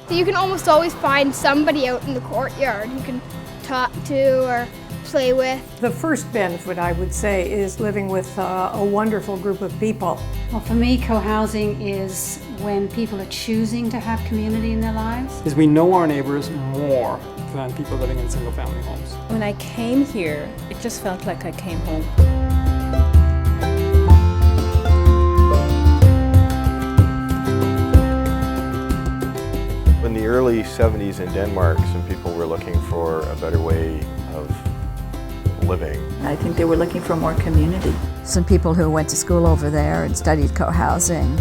So you can almost always find somebody out in the courtyard you can talk to or play with. The first benefit, I would say, is living with a wonderful group of people. Well, for me, cohousing is when people are choosing to have community in their lives. Because we know our neighbors more than people living in single-family homes. When I came here, it just felt like I came home. In the early 70s in Denmark, some people were looking for a better way of living. I think they were looking for more community. Some people who went to school over there and studied cohousing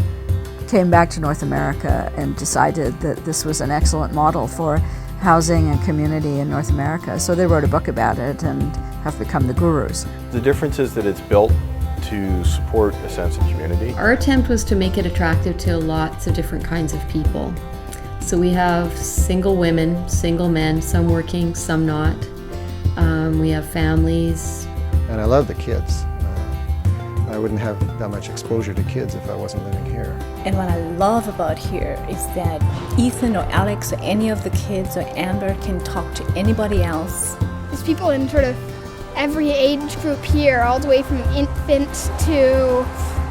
came back to North America and decided that this was an excellent model for housing and community in North America. So they wrote a book about it and have become the gurus. The difference is that it's built to support a sense of community. Our attempt was to make it attractive to lots of different kinds of people. So we have single women, single men, some working, some not. We have families. And I love the kids. I wouldn't have that much exposure to kids if I wasn't living here. And what I love about here is that Ethan or Alex or any of the kids or Amber can talk to anybody else. There's people in sort of every age group here, all the way from infants to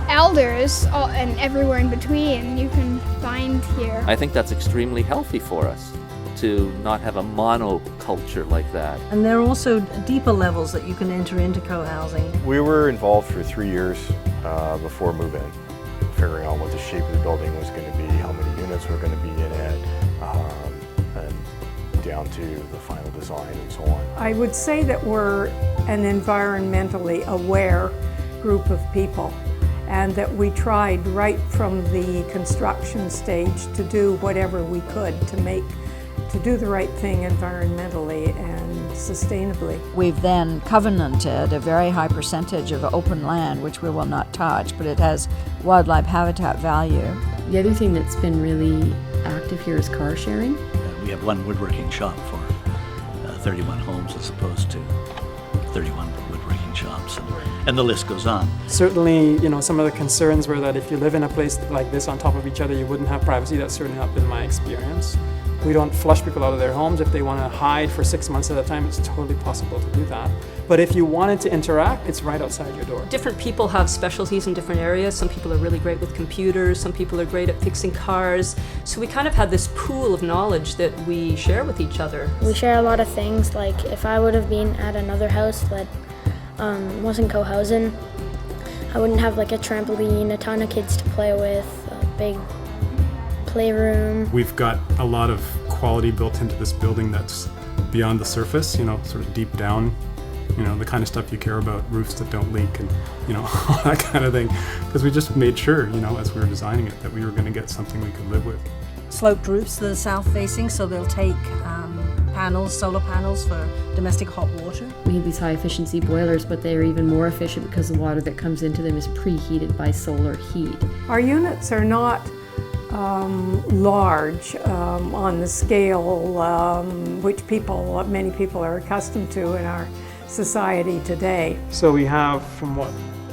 elders, and everywhere in between you can find here. I think that's extremely healthy for us to not have a monoculture like that. And there are also deeper levels that you can enter into cohousing. We were involved for 3 years before move-in, figuring out what the shape of the building was going to be, how many units were going to be in it, and down to the final design and so on. I would say that we're an environmentally aware group of people, and that we tried right from the construction stage to do whatever we could to do the right thing environmentally and sustainably. We've then covenanted a very high percentage of open land, which we will not touch, but it has wildlife habitat value. The other thing that's been really active here is car sharing. We have one woodworking shop for 31 homes as opposed to 31 woodworking shops, and the list goes on. Certainly, some of the concerns were that if you live in a place like this on top of each other, you wouldn't have privacy. That's certainly not been my experience. We don't flush people out of their homes. If they want to hide for 6 months at a time, it's totally possible to do that. But if you wanted to interact, it's right outside your door. Different people have specialties in different areas. Some people are really great with computers, some people are great at fixing cars. So we kind of have this pool of knowledge that we share with each other. We share a lot of things, like if I would have been at another house that wasn't cohousing, I wouldn't have like a trampoline, a ton of kids to play with, a big playroom. We've got a lot of quality built into this building that's beyond the surface, sort of deep down, the kind of stuff you care about, roofs that don't leak and, all that kind of thing. Because we just made sure, as we were designing it, that we were going to get something we could live with. Sloped roofs that are south-facing, so they'll take solar panels for domestic hot water. We have these high-efficiency boilers, but they're even more efficient because the water that comes into them is preheated by solar heat. Our units are not large on the scale which many people are accustomed to in our society today. So we have from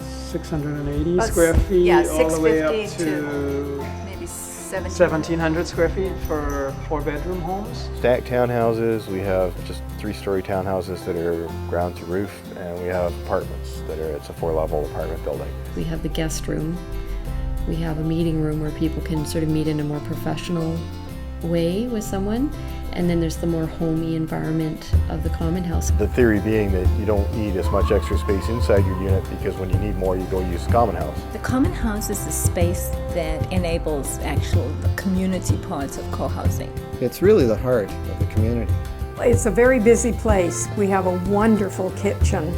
680 square feet all the way up to maybe 1,700 square feet for 4-bedroom homes. Stacked townhouses, we have just 3-story townhouses that are ground to roof, and we have apartments it's a 4-level apartment building. We have the guest room. We have a meeting room where people can sort of meet in a more professional way with someone. And then there's the more homey environment of the common house. The theory being that you don't need as much extra space inside your unit because when you need more, you go use the common house. The common house is a space that enables the community parts of cohousing. It's really the heart of the community. It's a very busy place. We have a wonderful kitchen,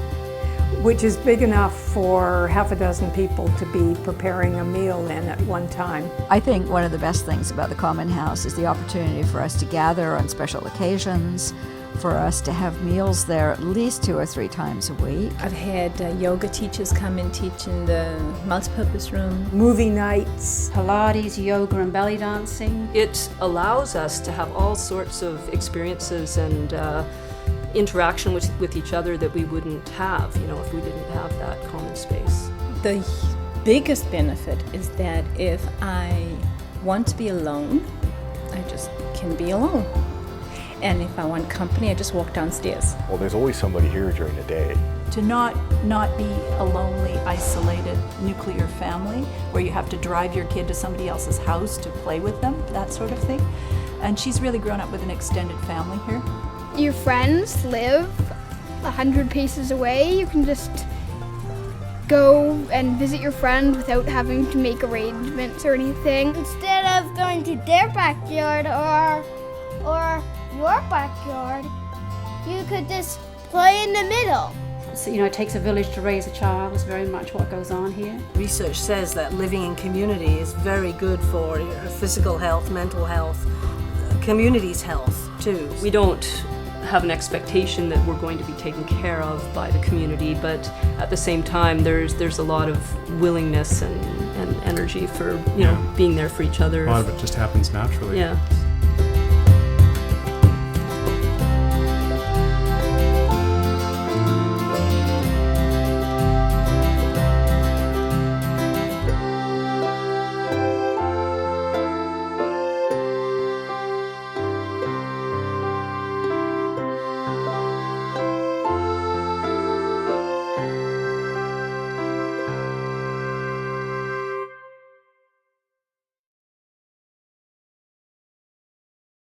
which is big enough for half a dozen people to be preparing a meal in at one time. I think one of the best things about the Common House is the opportunity for us to gather on special occasions, for us to have meals there at least 2 or 3 times a week. I've had yoga teachers come and teach in the multipurpose room. Movie nights. Pilates, yoga and belly dancing. It allows us to have all sorts of experiences and interaction with each other that we wouldn't have, if we didn't have that common space. The biggest benefit is that if I want to be alone, I just can can be alone. And if I want company, I just walk downstairs. Well, there's always somebody here during the day. To not be a lonely, isolated nuclear family where you have to drive your kid to somebody else's house to play with them, that sort of thing. And she's really grown up with an extended family here. Your friends live 100 paces away. You can just go and visit your friend without having to make arrangements or anything. Instead of going to their backyard or your backyard, you could just play in the middle. So, it takes a village to raise a child is very much what goes on here. Research says that living in community is very good for your physical health, mental health, community's health too. We don't have an expectation that we're going to be taken care of by the community, but at the same time there's a lot of willingness and energy for being there for each other. A lot of it just happens naturally. Yeah.